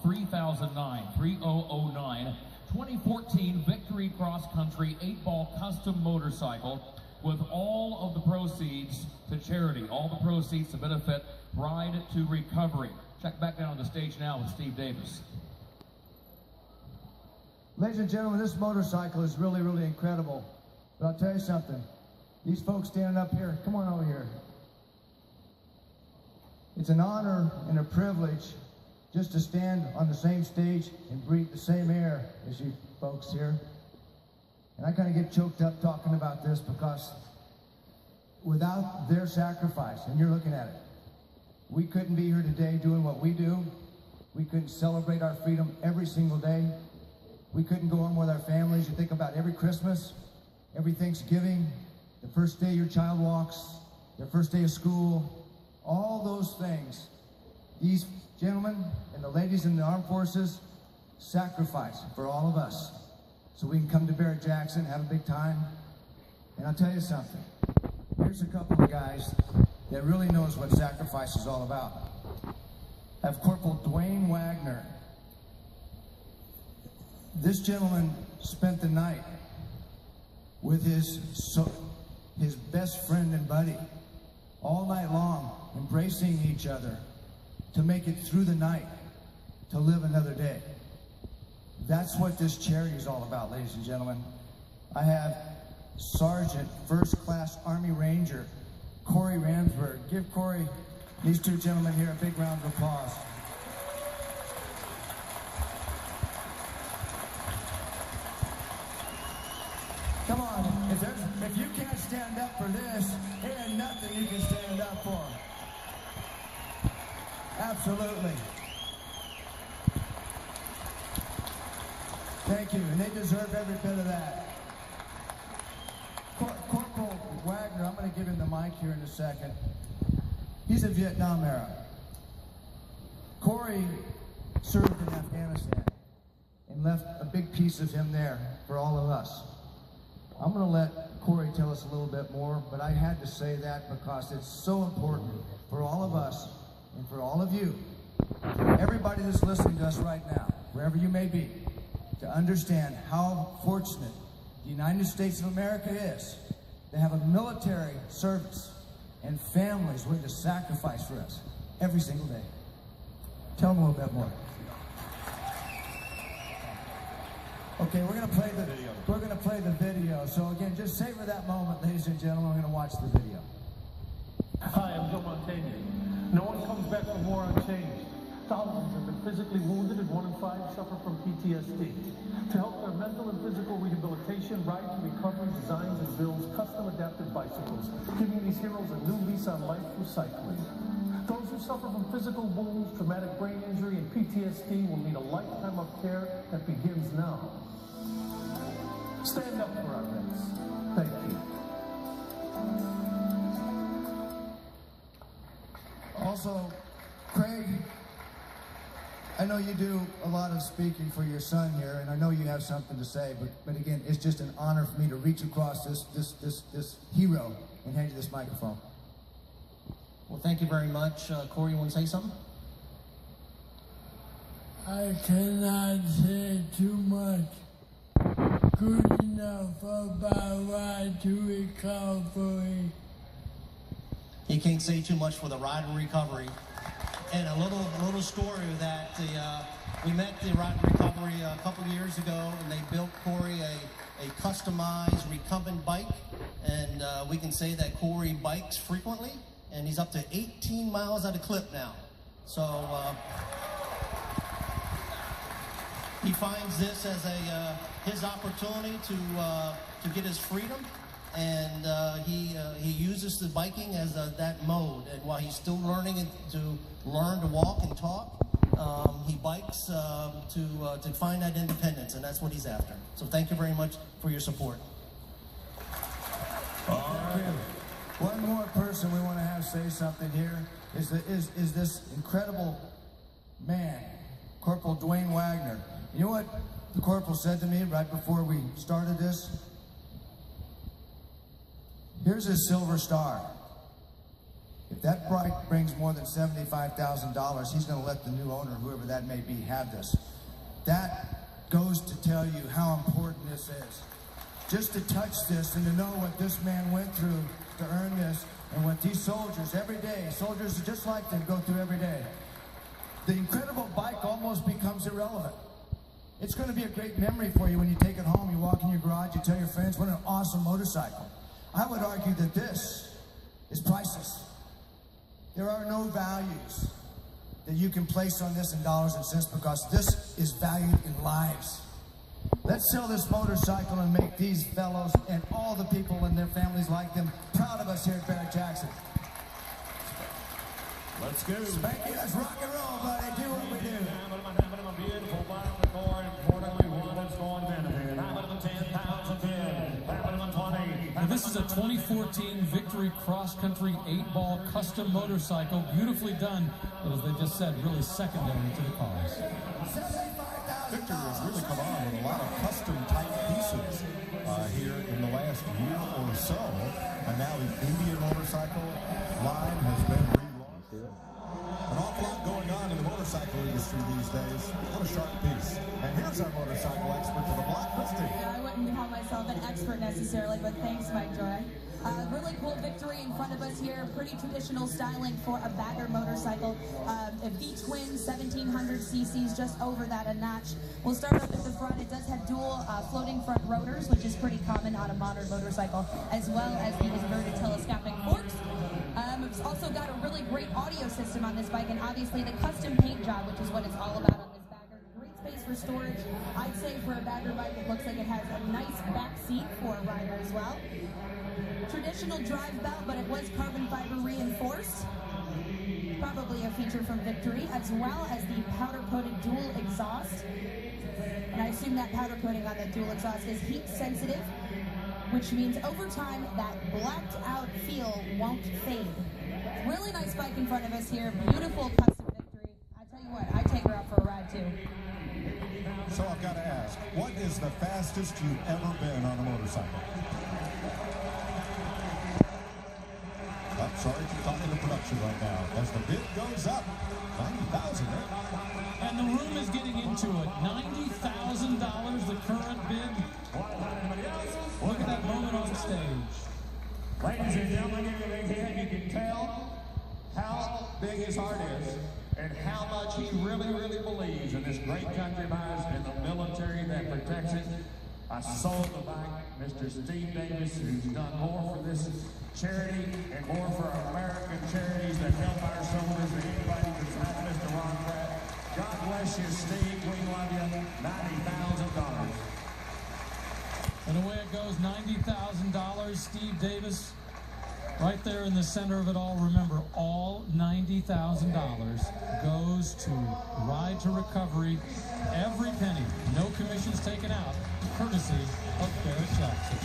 3009, 3009, 2014 Victory Cross Country 8-ball custom motorcycle with all of the proceeds to charity, all the proceeds to benefit Ride to Recovery. Check back down on the stage now with Steve Davis. Ladies and gentlemen, this motorcycle is really, really incredible. But I'll tell you something. These folks standing up here, come on over here. It's an honor and a privilege just to stand on the same stage and breathe the same air as you folks here. And I kind of get choked up talking about this because without their sacrifice, and you're looking at it, we couldn't be here today doing what we do. We couldn't celebrate our freedom every single day. We couldn't go on with our families. You think about every Christmas, every Thanksgiving, the first day your child walks, their first day of school, all those things. These gentlemen and the ladies in the armed forces sacrifice for all of us so we can come to Barrett Jackson, have a big time. And I'll tell you something. Here's a couple of guys that really knows what sacrifice is all about. I have Corporal Dwayne Wagner. This gentleman spent the night with his best friend and buddy all night long, embracing each other to make it through the night, to live another day. That's what this charity is all about, ladies and gentlemen. I have Sergeant First Class Army Ranger Corey Ramsberg. Give Corey, these two gentlemen here, a big round of applause. Come on, if you can't stand up for this, there ain't nothing you can stand up for. Absolutely. Thank you, and they deserve every bit of that. Corporal Wagner, I'm going to give him the mic here in a second. He's a Vietnam era. Corey served in Afghanistan and left a big piece of him there for all of us. I'm going to let Corey tell us a little bit more, but I had to say that because it's so important for all of us and for all of you, for everybody that's listening to us right now, wherever you may be, to understand how fortunate the United States of America is to have a military service and families willing to sacrifice for us every single day. Tell them a little bit more. Okay, we're gonna play the video. So again, just savor that moment, ladies and gentlemen. We're gonna watch the video. Hi, I'm Joe Montaigne. No one comes back from war unchanged. Thousands have been physically wounded and 1 in 5 suffer from PTSD. To help their mental and physical rehabilitation, Ride to Recovery designs and builds custom adapted bicycles, giving these heroes a new lease on life through cycling. Those who suffer from physical wounds, traumatic brain injury, and PTSD will need a lifetime of care that begins now. Stand up for our vets. Thank you. Also, Craig, I know you do a lot of speaking for your son here, and I know you have something to say, but again, it's just an honor for me to reach across this hero and hand you this microphone. Well, thank you very much. Corey, you want to say something? I cannot say too much good enough about Ride to Recovery. He can't say too much for the Ride to Recovery. And a little story that we met the Ride to Recovery a couple years ago, and they built Corey a customized recumbent bike, and we can say that Corey bikes frequently, and he's up to 18 miles at a clip now. So he finds this as his opportunity to get his freedom, and he uses the biking as that mode. And while he's still learning to walk and talk, he bikes to find that independence, and that's what he's after. So thank you very much for your support. All right. One more person we want to have say something here is this incredible man, Corporal Dwayne Wagner. You know what the corporal said to me right before we started this? Here's his silver star. if that bike brings more than $75,000, he's going to let the new owner, whoever that may be, have this. That goes to tell you how important this is. Just to touch this and to know what this man went through to earn this, and what these soldiers every day, soldiers are just like them, go through every day. The incredible bike almost becomes irrelevant. It's going to be a great memory for you when you take it home, you walk in your garage, you tell your friends, what an awesome motorcycle. I would argue that this is priceless. There are no values that you can place on this in dollars and cents, because this is valued in lives. Let's sell this motorcycle and make these fellows and all the people and their families like them proud of us here at Barrett Jackson. Let's go. Thank you. Let's rock and roll, buddy. Do what we do. Now, this is a 2014 Victory Cross Country 8-ball custom motorcycle, beautifully done, but as they just said, really secondary to the cause. Victor has really come on with a lot of custom type pieces here in the last year or so, and now the Indian motorcycle line has been relaunched. An awful lot going on in the motorcycle industry these days. What a sharp piece. And here's our motorcycle expert for the block, Christy. Yeah, I wouldn't call myself an expert necessarily, but thanks, Mike Joy. Really cool Victory in front of us here. Pretty traditional styling for a bagger motorcycle. A V-twin, 1700 cc's, just over that a notch. We'll start up at the front. It does have dual floating front rotors, which is pretty common on a modern motorcycle, as well as the inverted telescopic forks. It's also got a really great audio system on this bike, and obviously the custom paint job, which is what it's all about on this bagger. Great space for storage. I'd say for a bagger bike, it looks like it has a nice back seat for a rider as well. Traditional drive belt, but it was carbon fiber reinforced. Probably a feature from Victory, as well as the powder-coated dual exhaust. And I assume that powder coating on the dual exhaust is heat sensitive, which means over time that blacked out feel won't fade. Really nice bike in front of us here. Beautiful custom Victory. I tell you what, I take her out for a ride too. So I've got to ask, what is the fastest you've ever been on a motorcycle? I'm sorry for talking to production right now. As the bid goes up, 90,000, right? And the room is getting into it. $90,000, the current bid. Look at that moment on stage. Ladies and gentlemen, you can tell how big his heart is and how much he really, really believes in this great country of ours and the military that protects it. I sold the bike, Mr. Steve Davis, who's done more for this charity and more for our American charities that help our soldiers than anybody besides Mr. Ron Pratt. God bless you, Steve. We love you. $90,000. And away it goes, $90,000. Steve Davis, right there in the center of it all. Remember, all $90,000 goes to Ride to Recovery. Every penny, no commissions taken out, courtesy of Barrett Jackson.